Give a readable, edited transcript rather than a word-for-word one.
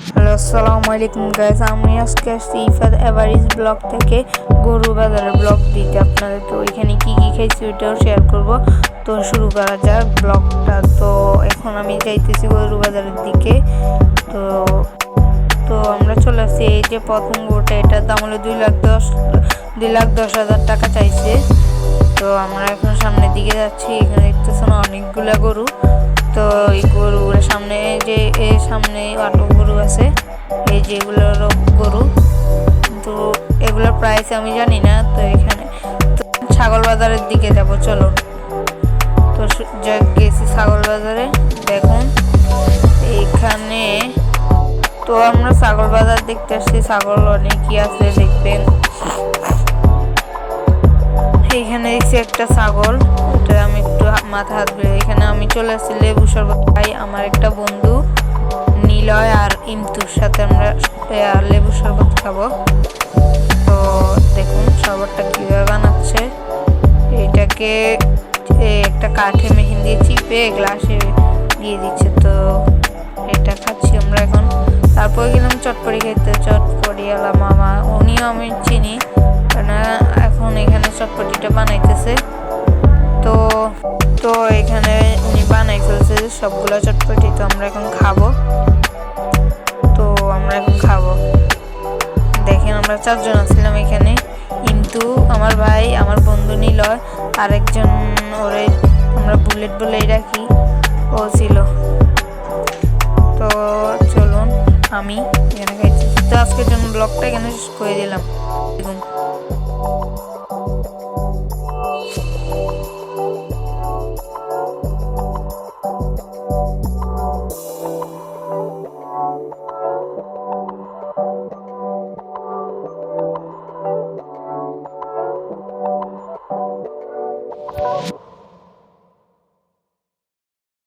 Hello, আসসালামু আলাইকুম guys. আমি আজকে আসছি ইফাত এভারিজ ব্লগ থেকে গরু বাজারের ব্লগ দিতে আপনাদের। তো এখানে কি কি খাইছি ওইটাও শেয়ার করব। তো শুরু করা যাক ব্লগটা। তো এখন আমি যাইতেছি গরু বাজারের দিকে। তো তো আমরা চলে আসছি। এই যে প্রথম গরুটা, এটার দাম হলো 2,10,000 টাকা চাইছে। তো আমরা এখন সামনের দিকে যাচ্ছি। এখানে দেখতেছেন অনেকগুলা গরু। তো এই গরুগুলোর সামনে যে সামনে আটো গরু আছে, এই যেগুলোর গরু, তো এগুলোর প্রাইস আমি জানি না। তো এখানে তো ছাগল বাজারের দিকে যাব, চলো। তো গেছি ছাগল বাজারে। দেখুন এইখানে, তো আমরা ছাগল বাজার দেখতে আসছি। ছাগল অনেকই আছে, দেখবেন। এইখানে দেখছি একটা ছাগল, এটা আমি একটু মাথা হাত বের। এখানে আমি চলে আসছি লেবু শরবত খাই। আমার একটা বন্ধু নিলয় আর ইমতুর সাথে আমরা লেবু শরবত খাবো। তো দেখুন শরবতটা কীভাবে বানাচ্ছে। এটাকে একটা কাঠে মেশিন দিয়ে চিপে গ্লাসে দিয়ে দিচ্ছে। তো এটা খাচ্ছি আমরা এখন। তারপর গেলাম চটপটি খেতে। চটপটিওয়ালা মামা, উনিও আমি চিনি, এখন এখানে চটপটিটা বানাইতেছে। তো তো এখানে উনি বানাই ফেলছে সবগুলো চটপটি। তো আমরা এখন খাবো। দেখেন আমরা 4 জন ছিলাম এখানে। কিন্তু আমার ভাই, আমার বন্ধু নিলয়, আরেকজন, ওরে আমরা বুলেট বলেই রাখি, ও ছিল। তো চলুন, আমি এখানে খাইছি। তো আজকের জন্য ব্লগটা এখানে শেষ করে দিলাম। দেখুন।